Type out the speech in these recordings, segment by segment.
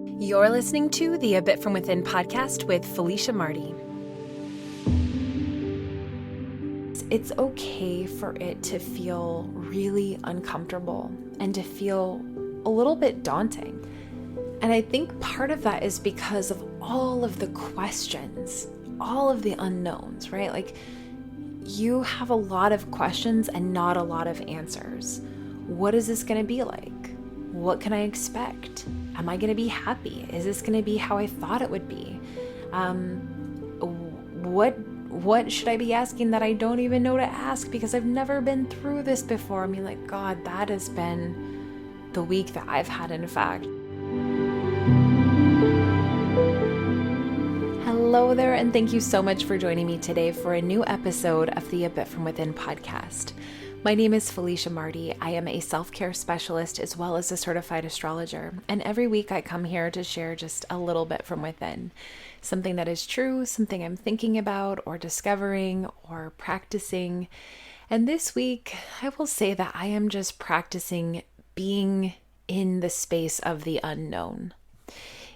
You're listening to the A Bit From Within podcast with Felicia Marty. It's okay for it to feel really uncomfortable and to feel a little bit daunting. And I think part of that is because of all of the questions, all of the unknowns, right? Like, you have a lot of questions and not a lot of answers. What is this going to be like? What can I expect? Am I going to be happy? Is this going to be how I thought it would be? What should I be asking that I don't even know to ask because I've never been through this before? I mean, like, God, that has been the week that I've had, in fact. Hello there, and thank you so much for joining me today for a new episode of the A Bit From Within podcast. My name is Felicia Marty. I am a self-care specialist as well as a certified astrologer, and every week I come here to share just a little bit from within. Something that is true, something I'm thinking about or discovering or practicing. And this week, I will say that I am just practicing being in the space of the unknown.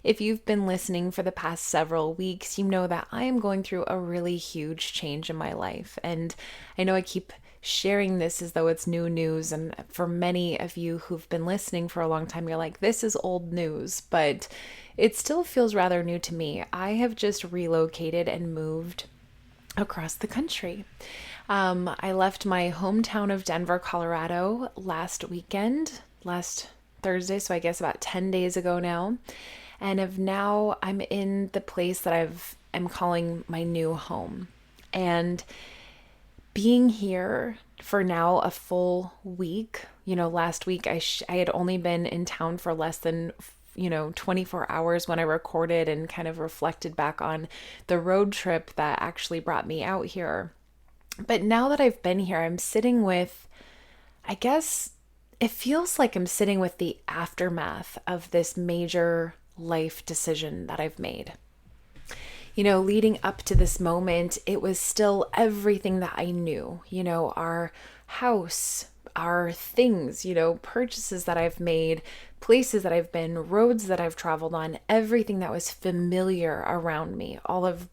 If you've been listening for the past several weeks, you know that I am going through a really huge change in my life. And I know I keep sharing this as though it's new news. And for many of you who've been listening for a long time, you're like, this is old news, but it still feels rather new to me. I have just relocated and moved across the country. I left my hometown of Denver, Colorado last Thursday, so I guess about 10 days ago now. And I'm in the place that I'm calling my new home. And being here for now a full week, last week I had only been in town for less than 24 hours when I recorded and kind of reflected back on the road trip that actually brought me out here. But now that I've been here, I'm sitting with, I guess it feels like I'm sitting with the aftermath of this major life decision that I've made. Leading up to this moment, it was still everything that I knew, our house, our things, purchases that I've made, places that I've been, roads that I've traveled on, everything that was familiar around me, all of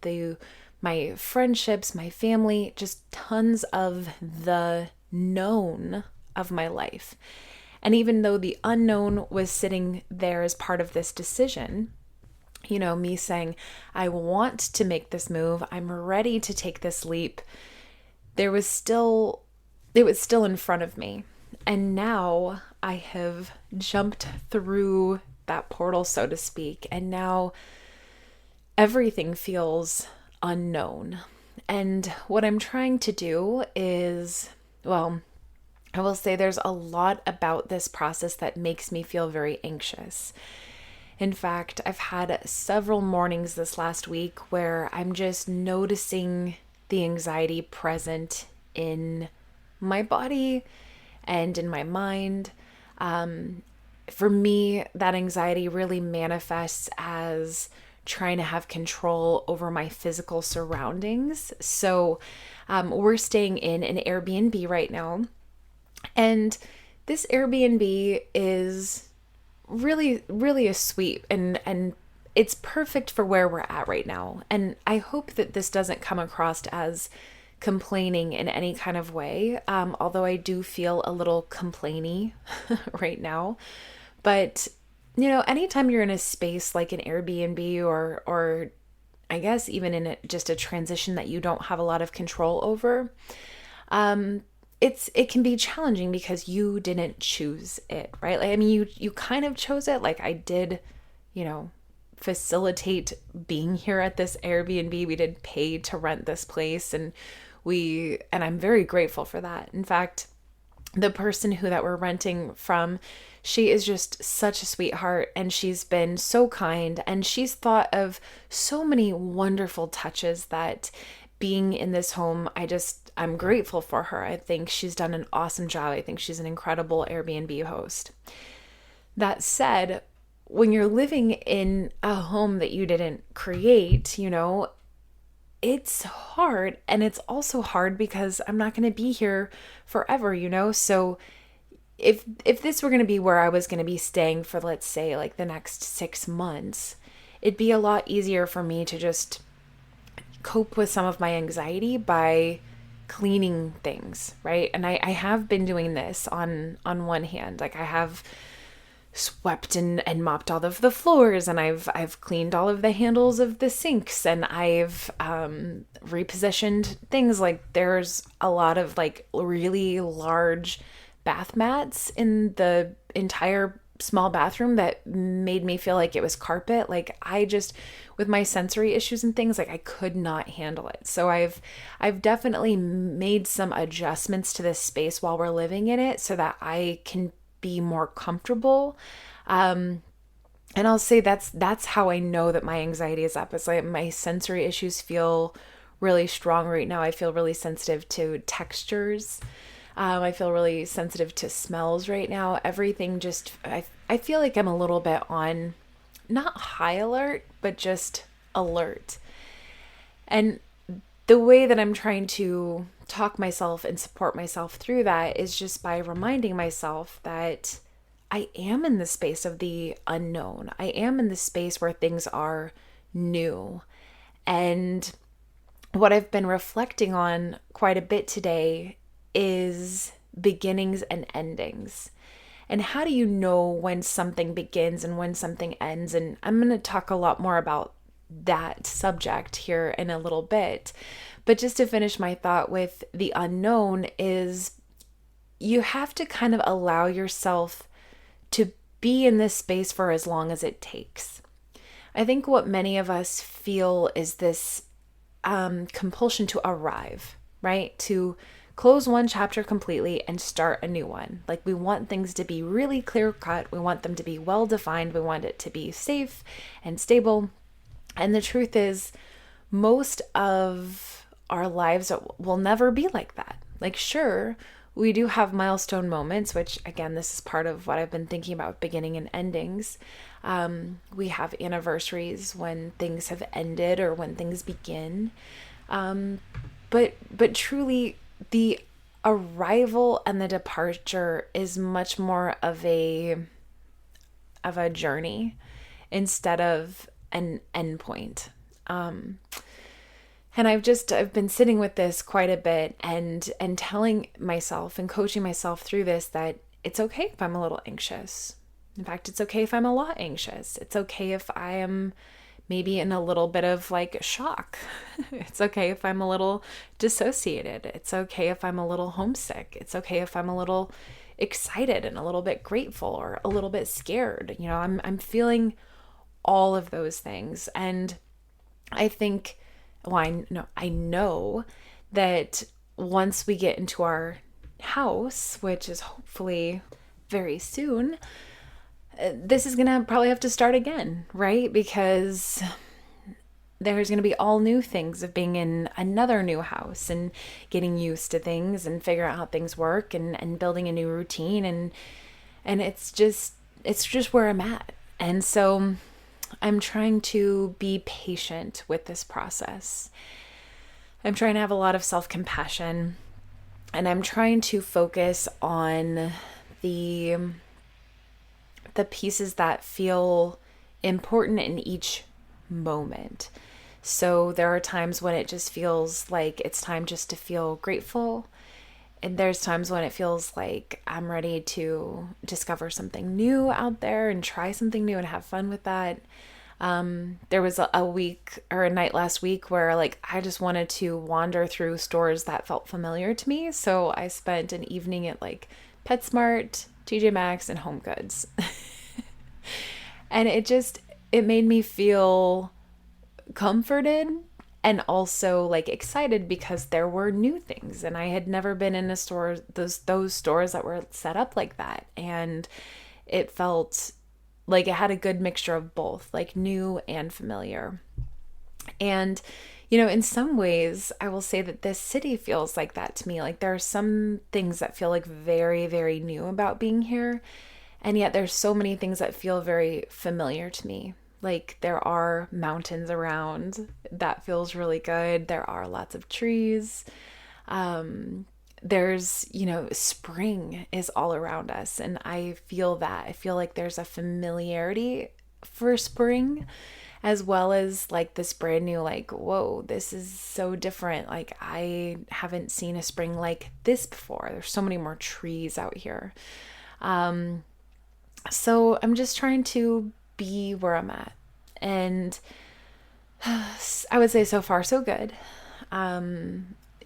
my friendships, my family, just tons of the known of my life. And even though the unknown was sitting there as part of this decision, me saying, I want to make this move, I'm ready to take this leap, it was still in front of me. And now I have jumped through that portal, so to speak, and now everything feels unknown. And what I'm trying to do is, I will say there's a lot about this process that makes me feel very anxious. In fact, I've had several mornings this last week where I'm just noticing the anxiety present in my body and in my mind. For me, that anxiety really manifests as trying to have control over my physical surroundings. So we're staying in an Airbnb right now. And this Airbnb is really, really a suite and it's perfect for where we're at right now. And I hope that this doesn't come across as complaining in any kind of way, although I do feel a little complainy right now. But, anytime you're in a space like an Airbnb or I guess even in just a transition that you don't have a lot of control over, it can be challenging because you didn't choose it, right? Like, I mean, you kind of chose it. Like I did, facilitate being here at this Airbnb. We did pay to rent this place and I'm very grateful for that. In fact, the person that we're renting from, she is just such a sweetheart and she's been so kind and she's thought of so many wonderful touches that being in this home, I'm grateful for her. I think she's done an awesome job. I think she's an incredible Airbnb host. That said, when you're living in a home that you didn't create, it's hard. And it's also hard because I'm not going to be here forever, So if this were going to be where I was going to be staying for, let's say, like the next 6 months, it'd be a lot easier for me to just cope with some of my anxiety by cleaning things, right? And I have been doing this on one hand. Like I have swept and mopped all of the floors, and I've cleaned all of the handles of the sinks, and I've repositioned things. Like there's a lot of like really large bath mats in the entire small bathroom that made me feel like it was carpet. Like I just, with my sensory issues and things, like I could not handle it. So I've definitely made some adjustments to this space while we're living in it so that I can be more comfortable. And I'll say that's how I know that my anxiety is up. It's like my sensory issues feel really strong right now. I feel really sensitive to textures. I feel really sensitive to smells right now. Everything just, I feel like I'm a little bit on, not high alert, but just alert. And the way that I'm trying to talk myself and support myself through that is just by reminding myself that I am in the space of the unknown. I am in the space where things are new. And what I've been reflecting on quite a bit today is beginnings and endings. And how do you know when something begins and when something ends? And I'm going to talk a lot more about that subject here in a little bit. But just to finish my thought with the unknown is you have to kind of allow yourself to be in this space for as long as it takes. I think what many of us feel is this compulsion to arrive, right? To close one chapter completely and start a new one. Like we want things to be really clear cut. We want them to be well defined. We want it to be safe and stable. And the truth is, most of our lives will never be like that. Like, sure, we do have milestone moments, which again, this is part of what I've been thinking about, beginning and endings. We have anniversaries when things have ended or when things begin. But truly, the arrival and the departure is much more of a journey instead of an endpoint. And I've been sitting with this quite a bit and telling myself and coaching myself through this that it's okay if I'm a little anxious. In fact, it's okay if I'm a lot anxious. It's okay if I am maybe in a little bit of like shock. It's okay if I'm a little dissociated. It's okay if I'm a little homesick. It's okay if I'm a little excited and a little bit grateful or a little bit scared. You know, I'm feeling all of those things. And I think, I know that once we get into our house, which is hopefully very soon, this is going to probably have to start again, right? Because there's going to be all new things of being in another new house and getting used to things and figuring out how things work and building a new routine. And it's just where I'm at. And so I'm trying to be patient with this process. I'm trying to have a lot of self-compassion, and I'm trying to focus on the pieces that feel important in each moment. So there are times when it just feels like it's time just to feel grateful. And there's times when it feels like I'm ready to discover something new out there and try something new and have fun with that. There was a week or a night last week where like I just wanted to wander through stores that felt familiar to me. So I spent an evening at like PetSmart, TJ Maxx, and Home Goods. And it made me feel comforted and also like excited because there were new things and I had never been in a store, those stores that were set up like that. And it felt like it had a good mixture of both, like new and familiar. And, you know, in some ways, I will say that this city feels like that to me. Like there are some things that feel like very, very new about being here. And yet there's so many things that feel very familiar to me. Like there are mountains around. That feels really good. There are lots of trees. there's, spring is all around us. And I feel that. I feel like there's a familiarity for spring, as well as like this brand new, like, whoa, this is so different. Like, I haven't seen a spring like this before. There's so many more trees out here. So I'm just trying to be where I'm at. And I would say so far, so good.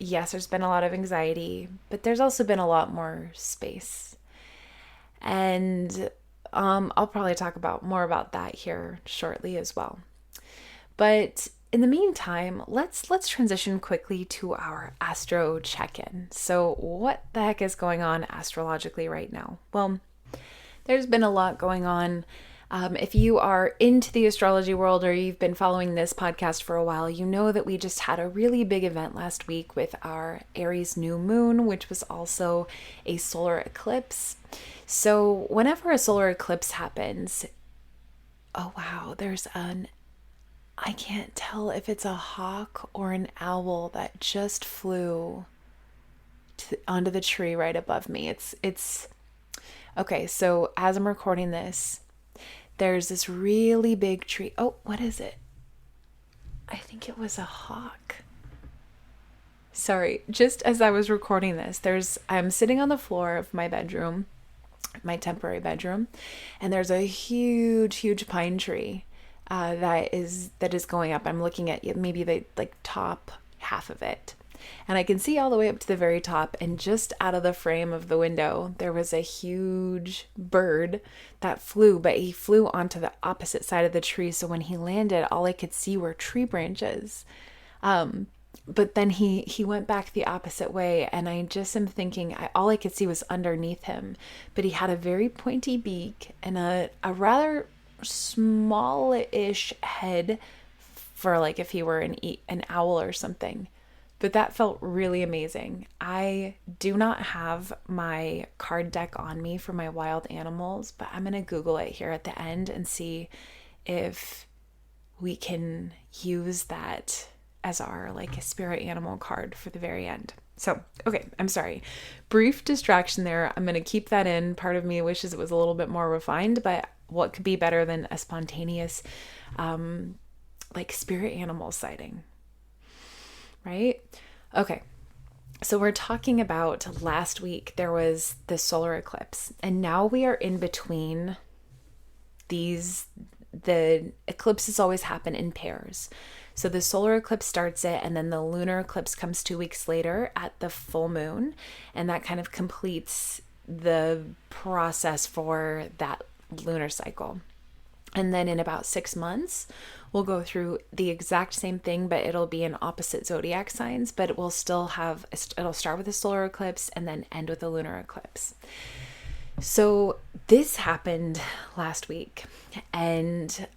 Yes, there's been a lot of anxiety, but there's also been a lot more space. And I'll probably talk about more about that here shortly as well. But in the meantime, let's transition quickly to our astro check-in. So what the heck is going on astrologically right now? Well, there's been a lot going on. If you are into the astrology world or you've been following this podcast for a while, you know that we just had a really big event last week with our Aries new moon, which was also a solar eclipse. So whenever a solar eclipse happens, oh wow, I can't tell if it's a hawk or an owl that just flew onto the tree right above me. It's okay. So as I'm recording this, there's this really big tree. Oh, what is it? I think it was a hawk. Sorry, just as I was recording this, I'm sitting on the floor of my bedroom, my temporary bedroom, and there's a huge pine tree that is going up. I'm looking at maybe the top half of it. And I can see all the way up to the very top, and just out of the frame of the window, there was a huge bird that flew, but he flew onto the opposite side of the tree. So when he landed, all I could see were tree branches. But then he went back the opposite way, and I just am thinking, all I could see was underneath him. But he had a very pointy beak and a rather smallish head for like if he were an owl or something. But that felt really amazing. I do not have my card deck on me for my wild animals, but I'm going to Google it here at the end and see if we can use that as our spirit animal card for the very end. So, okay, I'm sorry. Brief distraction there. I'm going to keep that in. Part of me wishes it was a little bit more refined, but what could be better than a spontaneous spirit animal sighting? Right? Okay. So we're talking about last week, there was the solar eclipse, and now we are in between these. The eclipses always happen in pairs. So the solar eclipse starts it, and then the lunar eclipse comes 2 weeks later at the full moon, and that kind of completes the process for that lunar cycle. And then in about 6 months, we'll go through the exact same thing, but it'll be in opposite zodiac signs, but it'll start with a solar eclipse and then end with a lunar eclipse. So this happened last week, and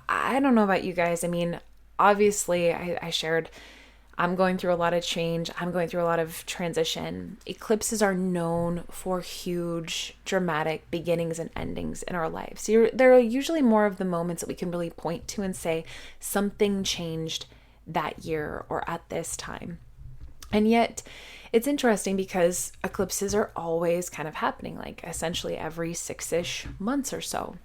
I don't know about you guys. I mean, obviously I shared, I'm going through a lot of change. I'm going through a lot of transition. Eclipses are known for huge, dramatic beginnings and endings in our lives. So they're usually more of the moments that we can really point to and say something changed that year or at this time. And yet it's interesting because eclipses are always kind of happening, like essentially every 6-ish months or so.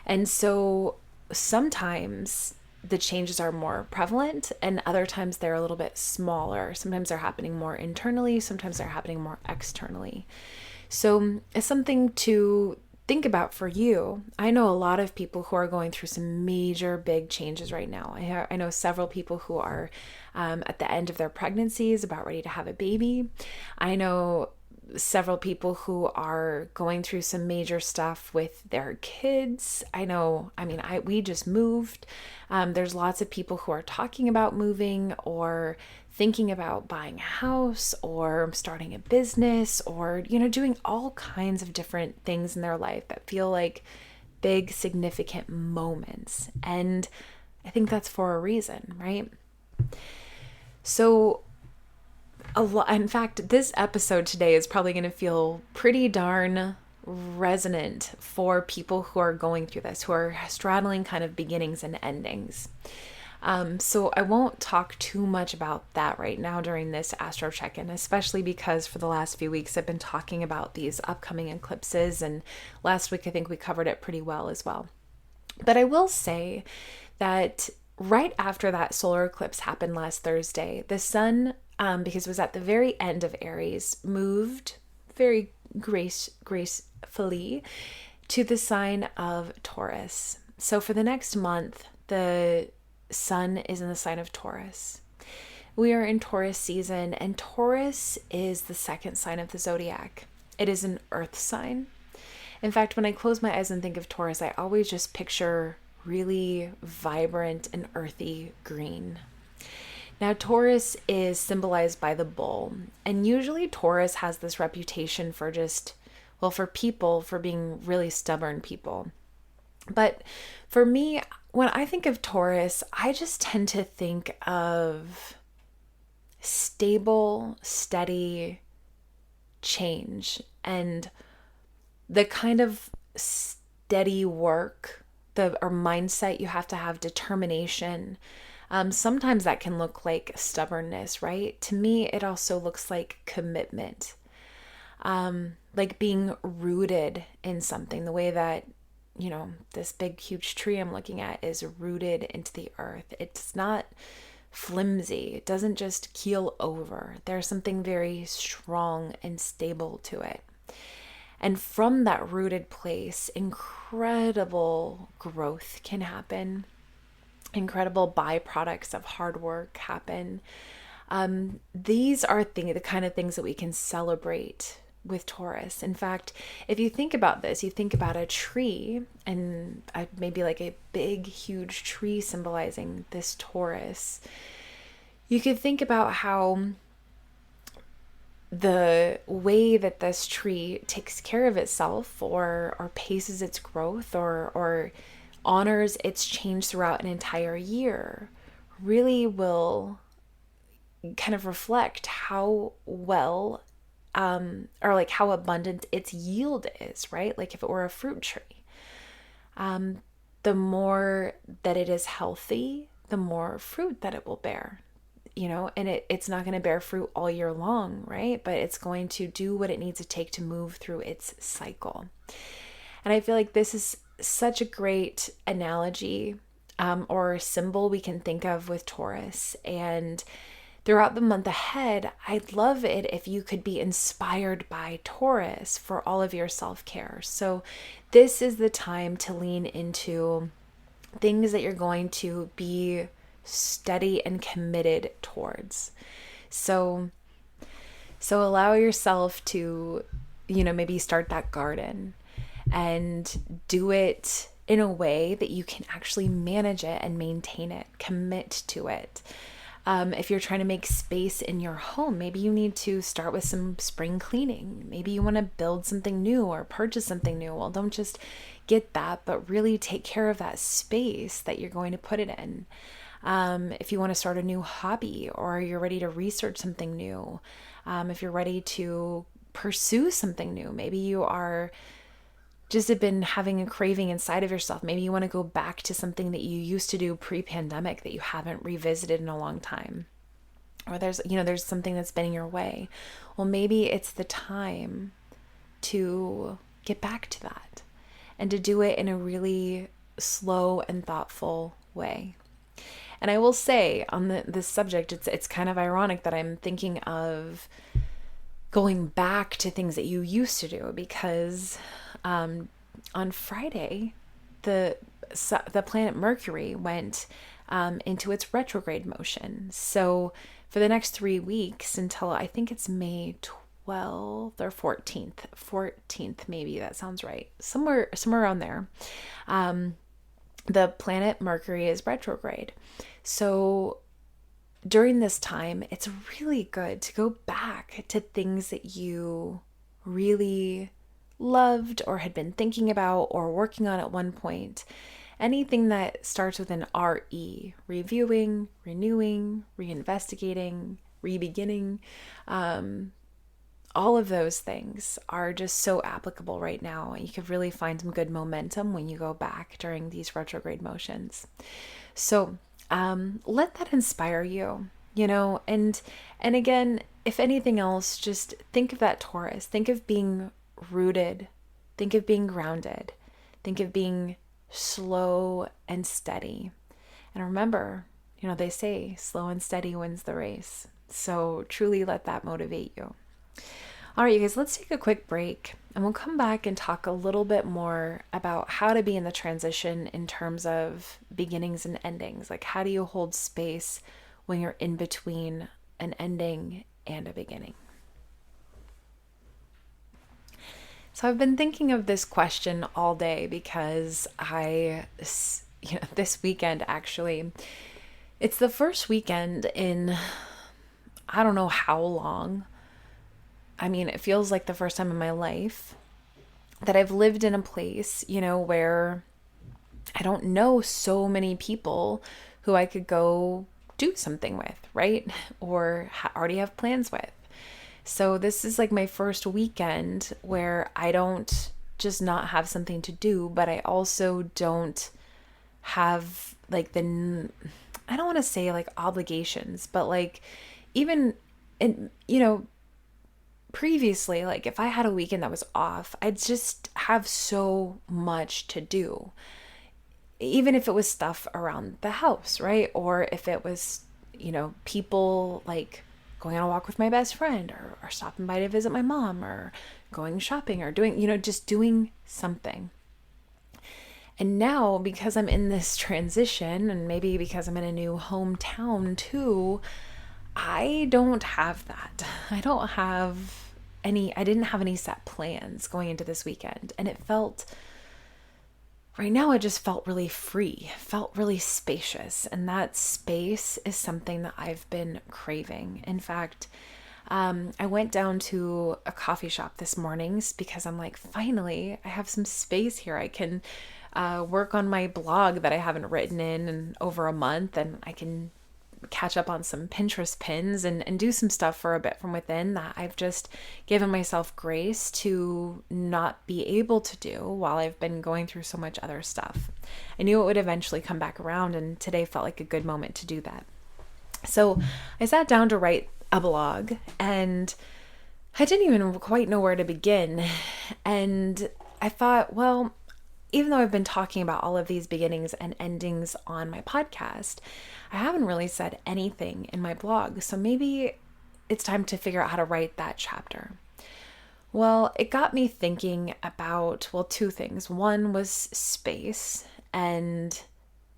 And so sometimes the changes are more prevalent, and other times they're a little bit smaller. Sometimes they're happening more internally, sometimes they're happening more externally. So it's something to think about for you. I know a lot of people who are going through some major big changes right now. I know several people who are at the end of their pregnancies, about ready to have a baby. I know several people who are going through some major stuff with their kids. We just moved. There's lots of people who are talking about moving or thinking about buying a house or starting a business or, doing all kinds of different things in their life that feel like big, significant moments. And I think that's for a reason, right? So in fact, this episode today is probably going to feel pretty darn resonant for people who are going through this, who are straddling kind of beginnings and endings. So I won't talk too much about that right now during this astro check-in, especially because for the last few weeks I've been talking about these upcoming eclipses, and last week I think we covered it pretty well as well. But I will say that right after that solar eclipse happened last Thursday, the sun, because it was at the very end of Aries, moved very gracefully to the sign of Taurus. So for the next month, the sun is in the sign of Taurus. We are in Taurus season, and Taurus is the second sign of the zodiac. It is an earth sign. In fact, when I close my eyes and think of Taurus, I always just picture really vibrant and earthy green. Now, Taurus is symbolized by the bull, and usually Taurus has this reputation for for being really stubborn people. But for me, when I think of Taurus, I just tend to think of stable, steady change and the kind of steady work, or mindset you have to have, determination. Sometimes that can look like stubbornness, right? To me, it also looks like commitment, like being rooted in something, the way that, this big, huge tree I'm looking at is rooted into the earth. It's not flimsy. It doesn't just keel over. There's something very strong and stable to it. And from that rooted place, incredible growth can happen. Incredible byproducts of hard work happen. These are the kind of things that we can celebrate with Taurus. In fact, if you think about this, you think about a tree, and maybe like a big, huge tree symbolizing this Taurus. You could think about how the way that this tree takes care of itself, or paces its growth, or honors its change throughout an entire year, really will kind of reflect how well or like how abundant its yield is, right? Like if it were a fruit tree, the more that it is healthy, the more fruit that it will bear, and it's not going to bear fruit all year long, right? But it's going to do what it needs to take to move through its cycle. And I feel like this is such a great analogy or symbol we can think of with Taurus. And throughout the month ahead, I'd love it if you could be inspired by Taurus for all of your self-care. So this is the time to lean into things that you're going to be steady and committed towards. So allow yourself to, maybe start that garden and do it in a way that you can actually manage it and maintain it, commit to it. If you're trying to make space in your home, maybe you need to start with some spring cleaning. Maybe you want to build something new or purchase something new. Well, don't just get that, but really take care of that space that you're going to put it in. If you want to start a new hobby, or you're ready to research something new, if you're ready to pursue something new, maybe you are just have been having a craving inside of yourself. Maybe you want to go back to something that you used to do pre-pandemic that you haven't revisited in a long time. Or there's something that's been in your way. Well, maybe it's the time to get back to that and to do it in a really slow and thoughtful way. And I will say on this subject, it's kind of ironic that I'm thinking of going back to things that you used to do, because on Friday, the planet Mercury went into its retrograde motion. So for the next 3 weeks, until I think it's May 12th or 14th maybe, that sounds right, somewhere around there, the planet Mercury is retrograde. So during this time, it's really good to go back to things that you really loved or had been thinking about or working on at one point. Anything that starts with an RE, reviewing, renewing, reinvestigating, rebeginning, all of those things are just so applicable right now. You could really find some good momentum when you go back during these retrograde motions. So let that inspire you, and again, if anything else, just think of that Taurus. Think of being rooted. Think of being grounded. Think of being slow and steady. And remember, they say slow and steady wins the race. So truly let that motivate you. All right, you guys, let's take a quick break and we'll come back and talk a little bit more about how to be in the transition in terms of beginnings and endings. Like, how do you hold space when you're in between an ending and a beginning? So I've been thinking of this question all day because this weekend actually, it's the first weekend in I don't know how long. I mean, it feels like the first time in my life that I've lived in a place, where I don't know so many people who I could go do something with, right? Or already have plans with. So this is like my first weekend where I don't just not have something to do, but I also don't have like I don't want to say like obligations, but like even in, previously, like if I had a weekend that was off, I'd just have so much to do. Even if it was stuff around the house, right? Or if it was, people like going on a walk with my best friend or stopping by to visit my mom or going shopping or doing, just doing something. And now, because I'm in this transition and maybe because I'm in a new hometown too, I don't have that. I didn't have any set plans going into this weekend. And right now it just felt really free, felt really spacious. And that space is something that I've been craving. In fact, I went down to a coffee shop this morning because I'm like, finally, I have some space here. I can work on my blog that I haven't written in over a month, and I can catch up on some Pinterest pins and do some stuff for a bit from within that I've just given myself grace to not be able to do while I've been going through so much other stuff. I knew it would eventually come back around, and today felt like a good moment to do that. So I sat down to write a blog and I didn't even quite know where to begin. And I thought, well, even though I've been talking about all of these beginnings and endings on my podcast, I haven't really said anything in my blog. So maybe it's time to figure out how to write that chapter. Well, it got me thinking about, two things. One was space, and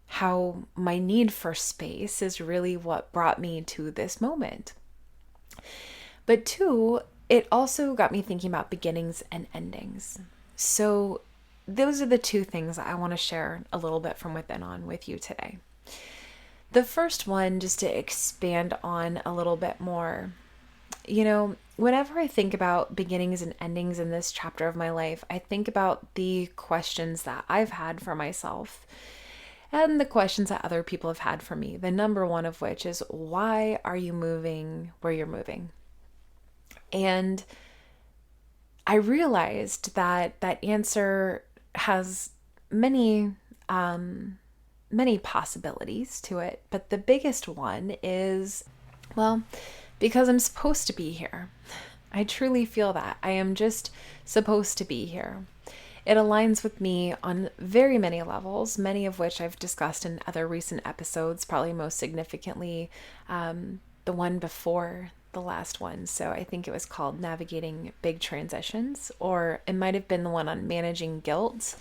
how my need for space is really what brought me to this moment. But two, it also got me thinking about beginnings and endings. So those are the two things I want to share a little bit from within on with you today. The first one, just to expand on a little bit more, whenever I think about beginnings and endings in this chapter of my life, I think about the questions that I've had for myself and the questions that other people have had for me. The number one of which is, why are you moving where you're moving? And I realized that that answer has many possibilities to it, but the biggest one is, because I'm supposed to be here. I truly feel that I am just supposed to be here. It aligns with me on very many levels, many of which I've discussed in other recent episodes, probably most significantly the one before the last one. So I think it was called Navigating Big Transitions, or it might have been the one on managing guilt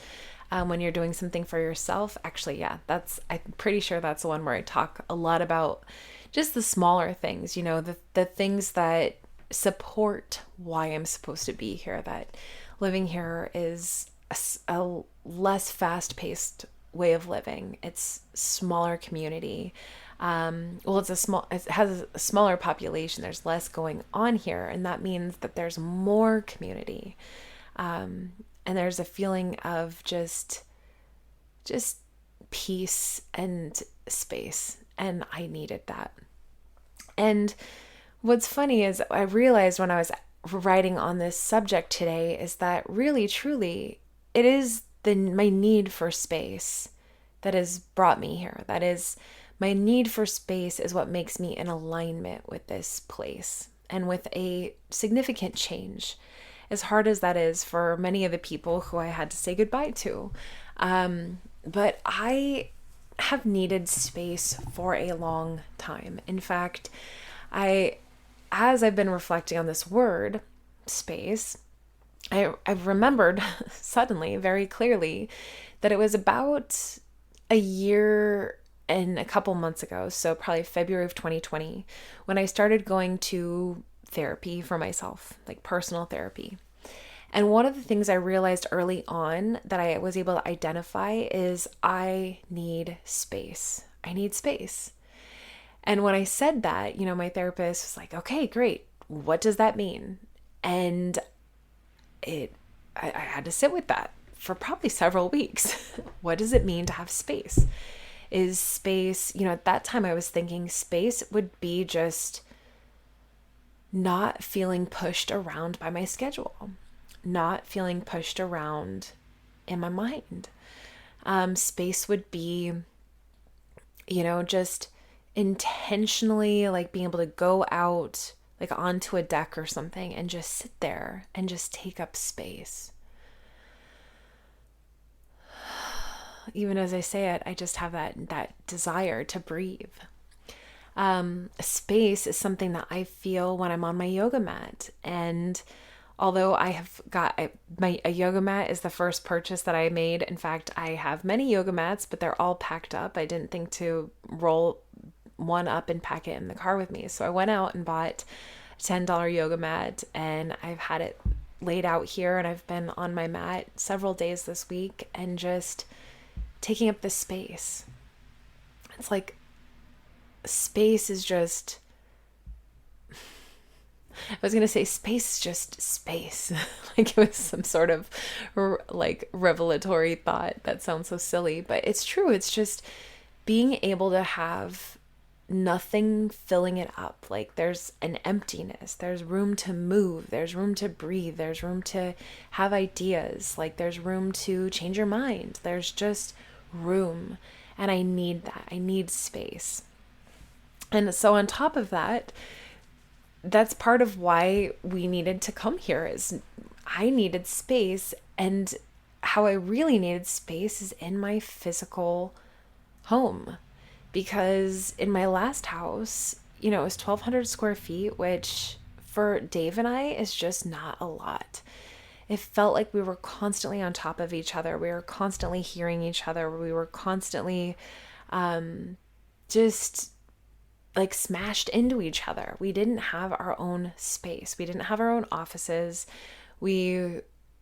when you're doing something for yourself. Actually, yeah, I'm pretty sure that's the one where I talk a lot about just the smaller things, the things that support why I'm supposed to be here, that living here is a less fast-paced way of living. It's smaller community. It has a smaller population. There's less going on here, and that means that there's more community. And there's a feeling of just peace and space, and I needed that. And what's funny is I realized when I was writing on this subject today is that really, truly, it is my need for space that has brought me here. That is My need for space is what makes me in alignment with this place and with a significant change, as hard as that is for many of the people who I had to say goodbye to. But I have needed space for a long time. In fact, as I've been reflecting on this word, space, I've remembered suddenly, very clearly, that it was about a year and a couple months ago, so probably February of 2020, when I started going to therapy for myself, like personal therapy. And one of the things I realized early on that I was able to identify is I need space. I need space. And when I said that, my therapist was like, okay, great. What does that mean? And I had to sit with that for probably several weeks. What does it mean to have space? Is space, at that time I was thinking space would be just not feeling pushed around by my schedule, not feeling pushed around in my mind. Space would be, just intentionally like being able to go out like onto a deck or something and just sit there and just take up space. Even as I say it, I just have that desire to breathe. Space is something that I feel when I'm on my yoga mat. And although I have got a yoga mat is the first purchase that I made. In fact, I have many yoga mats, but they're all packed up. I didn't think to roll one up and pack it in the car with me. So I went out and bought a $10 yoga mat, and I've had it laid out here, and I've been on my mat several days this week and just taking up this space. It's like space is just, I was going to say space is just space. Like it was some sort of like revelatory thought. That sounds so silly, but it's true. It's just being able to have nothing filling it up. Like there's an emptiness, there's room to move, there's room to breathe, there's room to have ideas, like there's room to change your mind. There's just room. And I need that. I need space. And so on top of that, that's part of why we needed to come here is I needed space. And how I really needed space is in my physical home. Because in my last house, it was 1,200 square feet, which for Dave and I is just not a lot. It felt like we were constantly on top of each other. We were constantly hearing each other. We were constantly just like smashed into each other. We didn't have our own space. We didn't have our own offices. We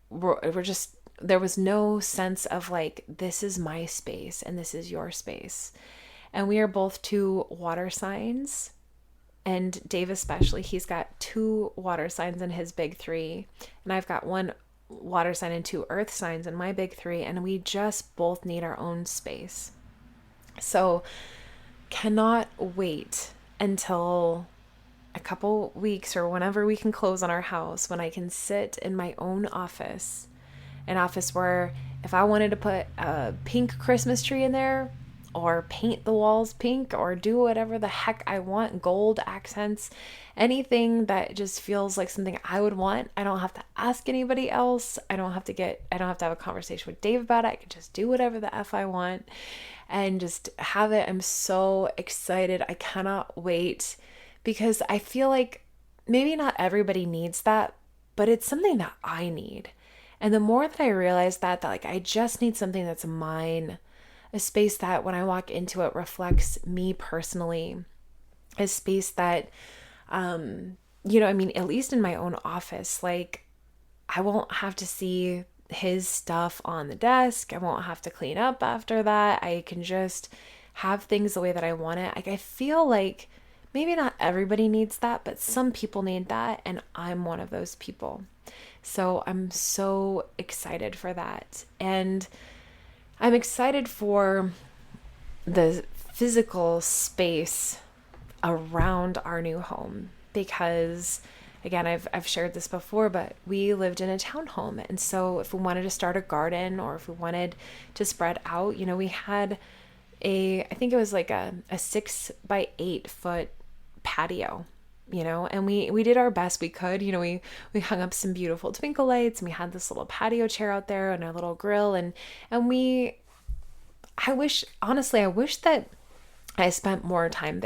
were just, there was no sense of like, this is my space and this is your space. And we are both 2 water signs. And Dave especially, he's got 2 water signs in his big 3. And I've got 1 water sign and 2 earth signs in my big 3. And we just both need our own space. So cannot wait until a couple weeks or whenever we can close on our house, when I can sit in my own office, an office where if I wanted to put a pink Christmas tree in there, or paint the walls pink, or do whatever the heck I want, gold accents, anything that just feels like something I would want. I don't have to ask anybody else. I don't have to have a conversation with Dave about it. I can just do whatever the F I want and just have it. I'm so excited. I cannot wait, because I feel like maybe not everybody needs that, but it's something that I need. And the more that I realize that like I just need something that's mine, a space that when I walk into it reflects me personally, a space that, at least in my own office, like I won't have to see his stuff on the desk. I won't have to clean up after that. I can just have things the way that I want it. Like I feel like maybe not everybody needs that, but some people need that. And I'm one of those people. So I'm so excited for that. And I'm excited for the physical space around our new home because, again, I've shared this before, but we lived in a townhome. And so if we wanted to start a garden or if we wanted to spread out, we had I think it was like a 6 by 8 foot patio, and we did our best we could. We hung up some beautiful twinkle lights, and we had this little patio chair out there and our little grill, and I wish that I spent more time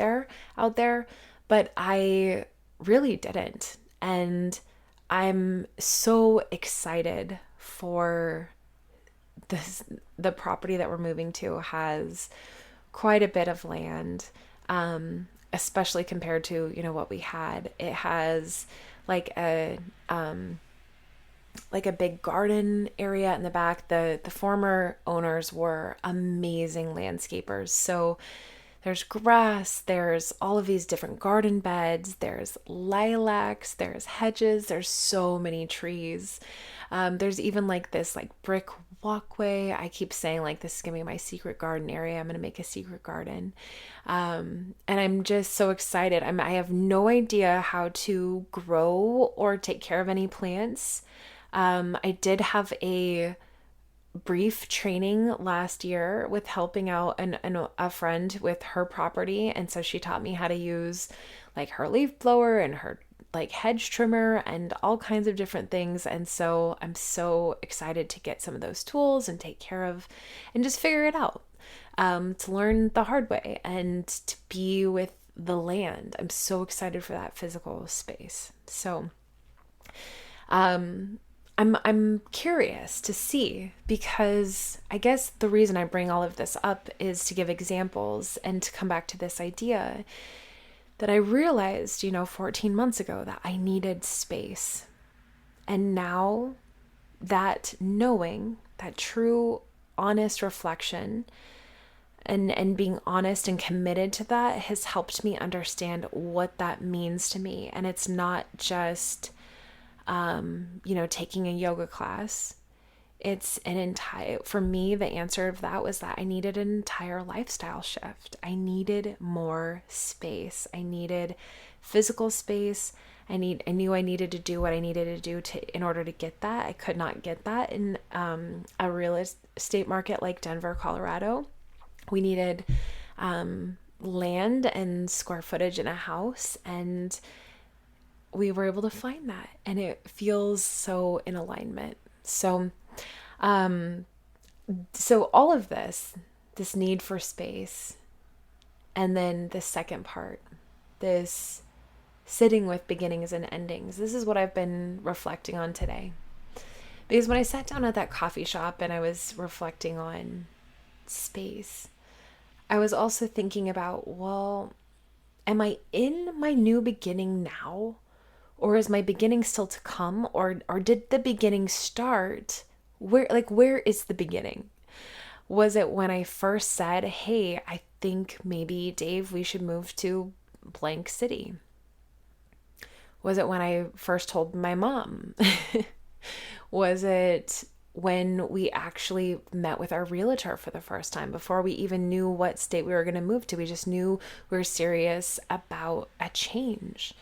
out there, but I really didn't. And I'm so excited for the property that we're moving to has quite a bit of land, especially compared to, what we had. It has like a big garden area in the back. The former owners were amazing landscapers. So there's grass, there's all of these different garden beds, there's lilacs, there's hedges, there's so many trees. There's even like this like brick walkway. I keep saying like this is gonna be my secret garden area. I'm gonna make a secret garden. And I'm just so excited. I have no idea how to grow or take care of any plants. I did have a brief training last year with helping out a friend with her property. And so she taught me how to use like her leaf blower and her like hedge trimmer and all kinds of different things. And so I'm so excited to get some of those tools and take care of and just figure it out, to learn the hard way and to be with the land. I'm so excited for that physical space. So, I'm curious to see, because I guess the reason I bring all of this up is to give examples and to come back to this idea that I realized, 14 months ago that I needed space. And now that knowing, that true, honest reflection and being honest and committed to that has helped me understand what that means to me. And it's not just taking a yoga class. It's for me, the answer of that was that I needed an entire lifestyle shift. I needed more space. I needed physical space. I knew I needed to do what I needed to do in order to get that. I could not get that in a real estate market like Denver, Colorado. We needed land and square footage in a house, and we were able to find that, and it feels so in alignment. So all of this need for space, and then the second part, this sitting with beginnings and endings. This is what I've been reflecting on today. Because when I sat down at that coffee shop and I was reflecting on space, I was also thinking about, well, am I in my new beginning now? Or is my beginning still to come? Or did the beginning start? Where is the beginning? Was it when I first said, hey, I think maybe, Dave, we should move to blank city? Was it when I first told my mom? Was it when we actually met with our realtor for the first time, before we even knew what state we were going to move to? We just knew we were serious about a change.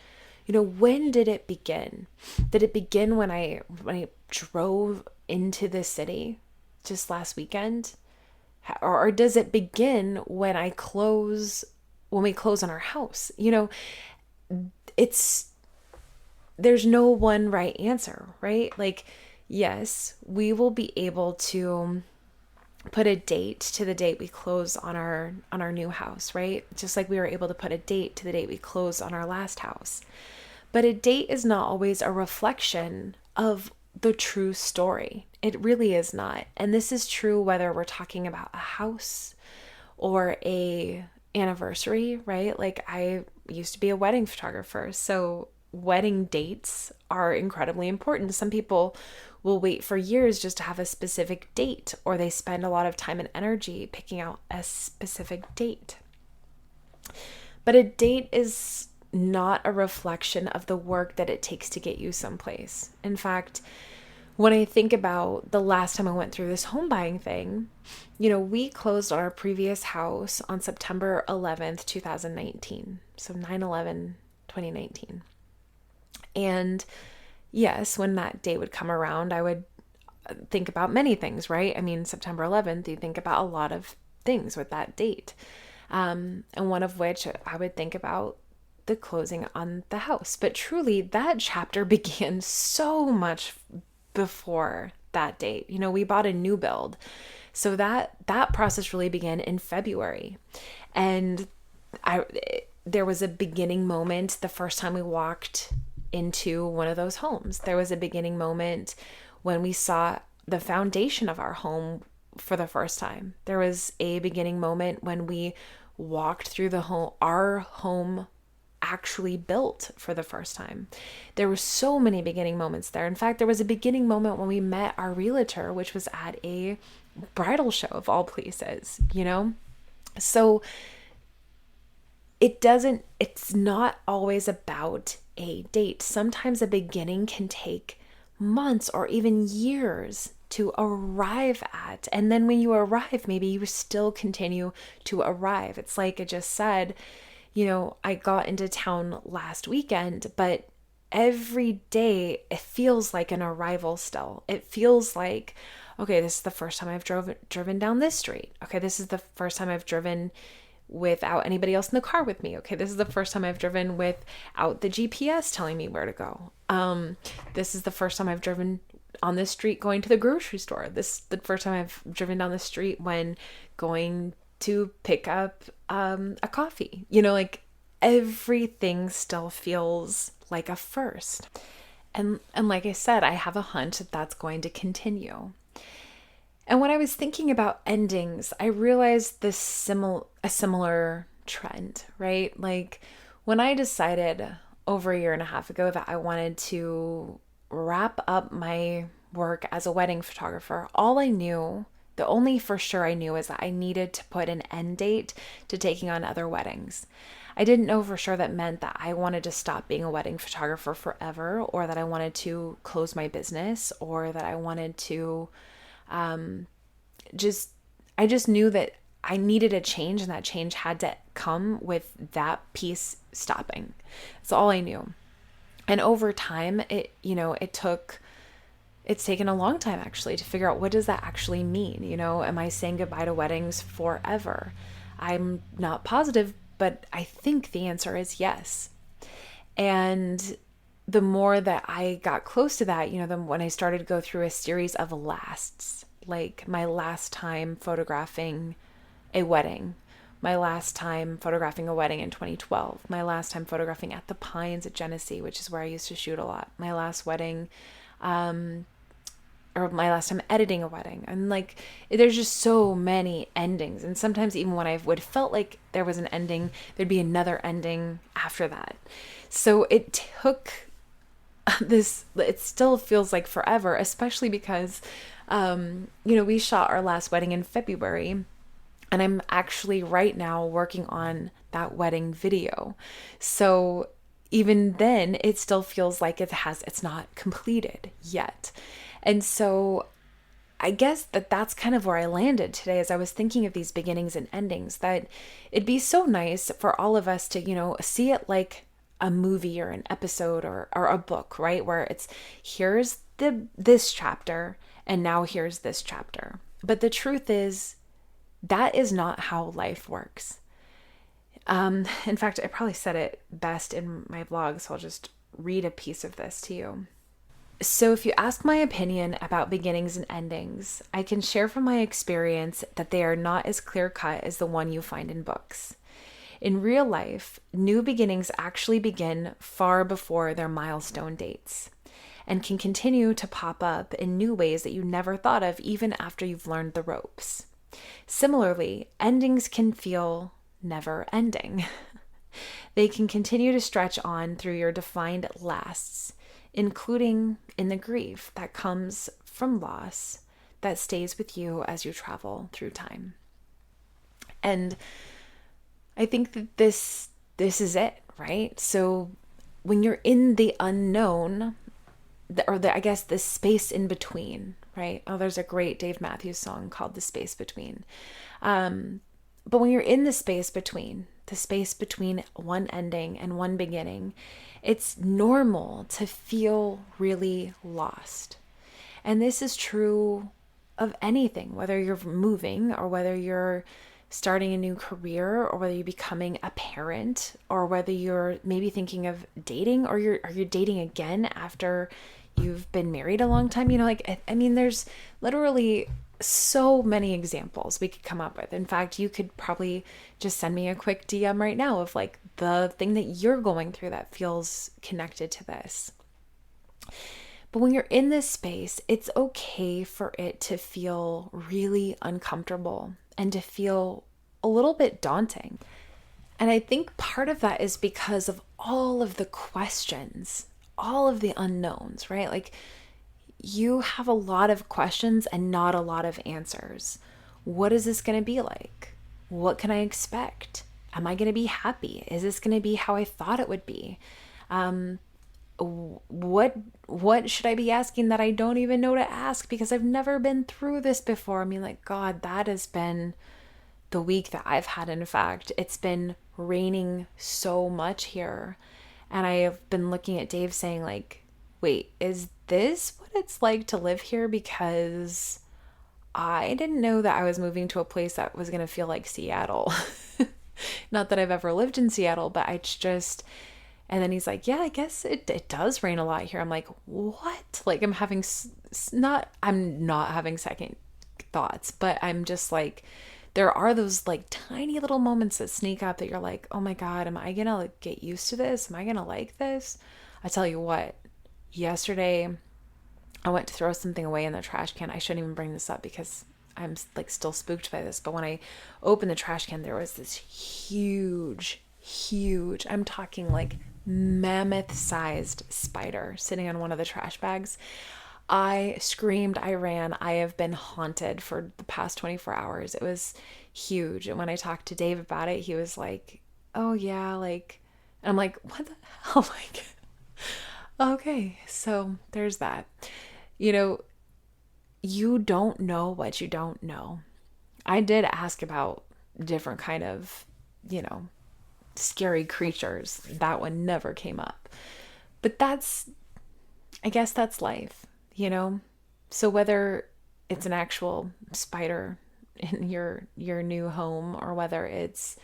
When did it begin? Did it begin when I drove into the city just last weekend? Or does it begin when we close on our house? There's no one right answer, right? Like, yes, we will be able to put a date to the date we close on our new house, right? Just like we were able to put a date to the date we closed on our last house. But a date is not always a reflection of the true story. It really is not. And this is true whether we're talking about a house or a anniversary, right? Like, I used to be a wedding photographer, so wedding dates are incredibly important. Some people will wait for years just to have a specific date, or they spend a lot of time and energy picking out a specific date. But a date is not a reflection of the work that it takes to get you someplace. In fact, when I think about the last time I went through this home buying thing, we closed on our previous house on September 11th, 2019. So 9/11/2019. And yes, when that day would come around, I would think about many things, right? I mean, September 11th, you think about a lot of things with that date. And one of which I would think about the closing on the house. But truly, that chapter began so much before that date. We bought a new build. So that process really began in February. And there was a beginning moment the first time we walked into one of those homes. There was a beginning moment when we saw the foundation of our home for the first time. There was a beginning moment when we walked through our home actually built for the first time. There were so many beginning moments there. In fact, there was a beginning moment when we met our realtor, which was at a bridal show of all places, So it's not always about a date. Sometimes a beginning can take months or even years to arrive at. And then when you arrive, maybe you still continue to arrive. It's like I just said, I got into town last weekend, but every day it feels like an arrival still. It feels like, okay, this is the first time I've driven down this street. Okay, this is the first time I've driven without anybody else in the car with me. Okay, this is the first time I've driven without the GPS telling me where to go. This is the first time I've driven on this street going to the grocery store. This is the first time I've driven down the street when going to pick up a coffee. Like everything still feels like a first. And like I said, I have a hunch that that's going to continue. And when I was thinking about endings, I realized a similar trend, right? Like when I decided over a year and a half ago that I wanted to wrap up my work as a wedding photographer, the only for sure I knew is that I needed to put an end date to taking on other weddings. I didn't know for sure that meant that I wanted to stop being a wedding photographer forever, or that I wanted to close my business, or that I wanted to I just knew that I needed a change, and that change had to come with that piece stopping. That's all I knew. And over time, it's taken a long time actually to figure out, what does that actually mean? Am I saying goodbye to weddings forever? I'm not positive, but I think the answer is yes. And the more that I got close to that, when I started to go through a series of lasts, like my last time photographing a wedding, my last time photographing a wedding in 2012, my last time photographing at the Pines at Genesee, which is where I used to shoot a lot, my last wedding, or my last time editing a wedding. And like, there's just so many endings. And sometimes even when I would felt like there was an ending, there'd be another ending after that. So it took it still feels like forever, especially because, we shot our last wedding in February, and I'm actually right now working on that wedding video. So even then, it still feels like it's not completed yet. And so I guess that's kind of where I landed today as I was thinking of these beginnings and endings, that it'd be so nice for all of us to, see it like a movie or an episode or a book, right? Where it's, here's this chapter, and now here's this chapter. But the truth is, that is not how life works. In fact, I probably said it best in my blog, so I'll just read a piece of this to you. So if you ask my opinion about beginnings and endings, I can share from my experience that they are not as clear-cut as the one you find in books. In real life, new beginnings actually begin far before their milestone dates, and can continue to pop up in new ways that you never thought of even after you've learned the ropes. Similarly, endings can feel never ending. They can continue to stretch on through your defined lasts, including in the grief that comes from loss that stays with you as you travel through time. And I think that this is it, right? So when you're in the unknown, the space in between, right? Oh, there's a great Dave Matthews song called The Space Between. But when you're in the space between one ending and one beginning, it's normal to feel really lost. And this is true of anything, whether you're moving or whether you're starting a new career, or whether you're becoming a parent, or whether you're maybe thinking of dating, or you're dating again after you've been married a long time. I mean, there's literally so many examples we could come up with. In fact, you could probably just send me a quick DM right now of like the thing that you're going through that feels connected to this. But when you're in this space, it's okay for it to feel really uncomfortable and to feel a little bit daunting. And I think part of that is because of all of the questions, all of the unknowns, right? Like, you have a lot of questions and not a lot of answers. What is this going to be like? What can I expect? Am I going to be happy? Is this going to be how I thought it would be? What should I be asking that I don't even know to ask because I've never been through this before? I mean, like, God, that has been the week that I've had. In fact, it's been raining so much here, and I have been looking at Dave saying like, wait, is this what it's like to live here? Because I didn't know that I was moving to a place that was going to feel like Seattle. Not that I've ever lived in Seattle, but I just, and then he's like, yeah, I guess it does rain a lot here. I'm like, what? Like, I'm not having second thoughts, but I'm just like, there are those like tiny little moments that sneak up that you're like, oh my God, am I gonna like get used to this? Am I gonna like this? I tell you what, yesterday I went to throw something away in the trash can. I shouldn't even bring this up because I'm like still spooked by this. But when I opened the trash can, there was this huge, I'm talking like mammoth sized spider sitting on one of the trash bags. I screamed, I ran. I have been haunted for the past 24 hours. It was huge. And when I talked to Dave about it, he was like, oh yeah, like, and I'm like, what the hell? Like, okay, so there's that. You know, you don't know what you don't know. I did ask about different kind of, scary creatures. That one never came up. But I guess that's life, So whether it's an actual spider in your new home, or whether it's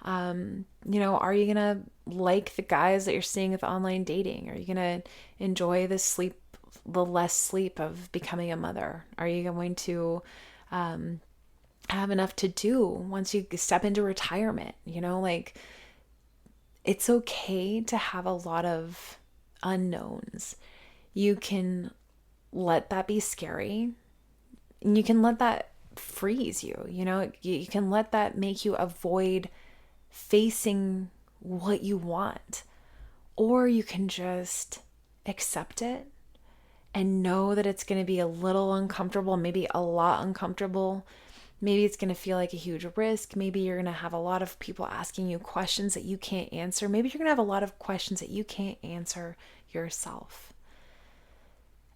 are you gonna like the guys that you're seeing with online dating? Are you gonna enjoy the less sleep of becoming a mother? Are you going to have enough to do once you step into retirement? Like, it's okay to have a lot of unknowns. You can let that be scary, and you can let that freeze you. You can let that make you avoid facing what you want, or you can just accept it and know that it's going to be a little uncomfortable, maybe a lot uncomfortable. Maybe it's going to feel like a huge risk. Maybe you're going to have a lot of people asking you questions that you can't answer. Maybe you're going to have a lot of questions that you can't answer yourself.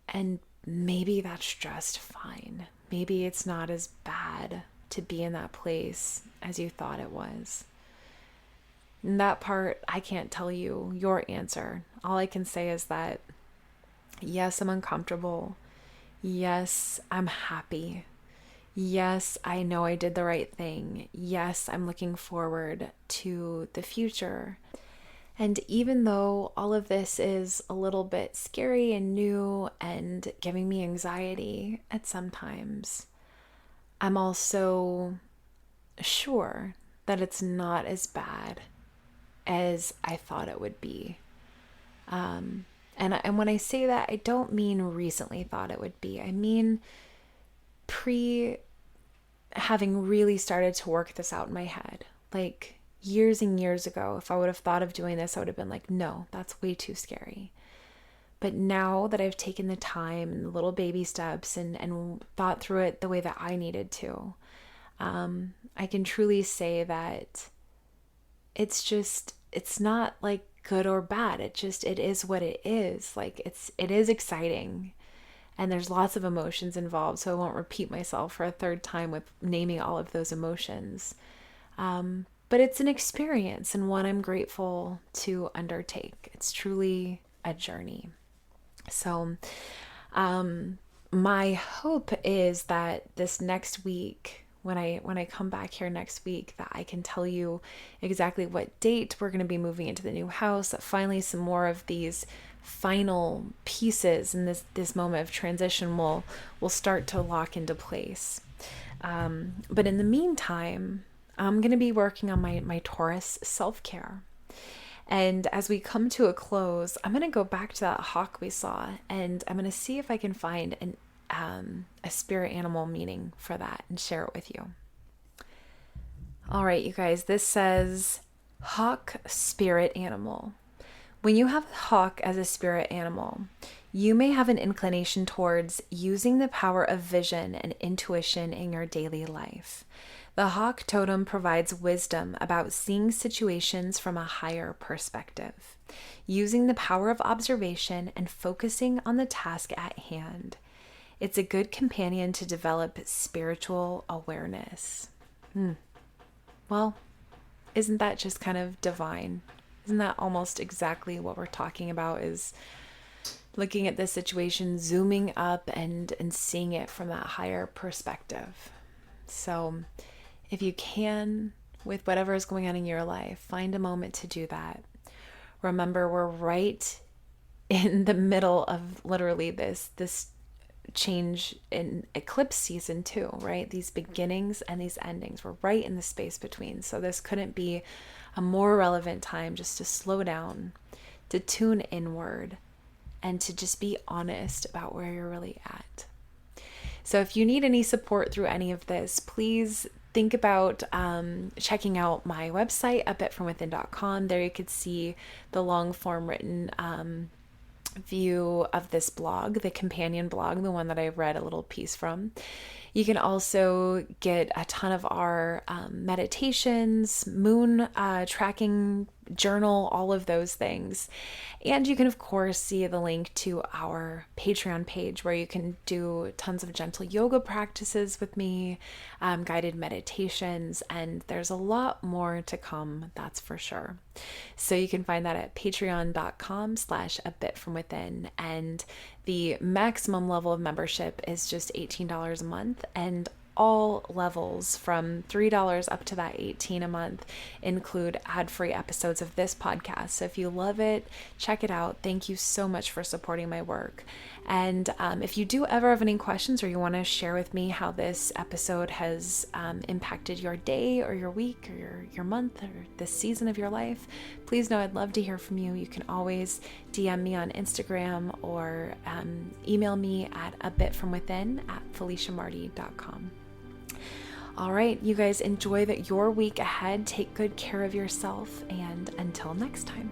And maybe that's just fine. Maybe it's not as bad to be in that place as you thought it was. And that part, I can't tell you your answer. All I can say is that, yes, I'm uncomfortable. Yes, I'm happy. Yes, I know I did the right thing. Yes, I'm looking forward to the future. And even though all of this is a little bit scary and new and giving me anxiety at some times, I'm also sure that it's not as bad as I thought it would be. And when I say that, I don't mean recently thought it would be. I mean having really started to work this out in my head. Like, years and years ago, if I would have thought of doing this, I would have been like, no, that's way too scary. But now that I've taken the time and the little baby steps and thought through it the way that I needed to, I can truly say that it's not like good or bad. It is what it is. Like, it is exciting. And there's lots of emotions involved, so I won't repeat myself for a third time with naming all of those emotions. But it's an experience, and one I'm grateful to undertake. It's truly a journey. So my hope is that this next week when I come back here next week, that I can tell you exactly what date we're going to be moving into the new house, that finally some more of these final pieces in this moment of transition will start to lock into place. But in the meantime, I'm going to be working on my Taurus self-care. And as we come to a close, I'm going to go back to that hawk we saw, and I'm going to see if I can find a spirit animal meaning for that and share it with you. All right, you guys, this says hawk spirit animal. When you have a hawk as a spirit animal, you may have an inclination towards using the power of vision and intuition in your daily life. The hawk totem provides wisdom about seeing situations from a higher perspective, using the power of observation and focusing on the task at hand. It's a good companion to develop spiritual awareness. Well, isn't that just kind of divine? Isn't that almost exactly what we're talking about, is looking at this situation, zooming up and seeing it from that higher perspective. So if you can, with whatever is going on in your life, find a moment to do that. Remember, we're right in the middle of literally this change in eclipse season too, right? These beginnings and these endings. We're right in the space between. So this couldn't be a more relevant time just to slow down, to tune inward, and to just be honest about where you're really at. So if you need any support through any of this, please think about checking out my website, abitfromwithin.com. There you could see the long form written view of this blog, the companion blog, the one that I read a little piece from. You can also get a ton of our meditations, moon tracking journal, all of those things. And you can, of course, see the link to our Patreon page where you can do tons of gentle yoga practices with me, guided meditations, and there's a lot more to come, that's for sure. So you can find that at patreon.com/abitfromwithin, and the maximum level of membership is just $18 a month, and all levels from $3 up to that $18 a month include ad-free episodes of this podcast. So if you love it, check it out. Thank you so much for supporting my work. And if you do ever have any questions, or you want to share with me how this episode has impacted your day or your week or your month or this season of your life, please know I'd love to hear from you. You can always DM me on Instagram or email me at abitfromwithin@feliciamarty.com. All right, you guys, enjoy your week ahead. Take good care of yourself, and until next time.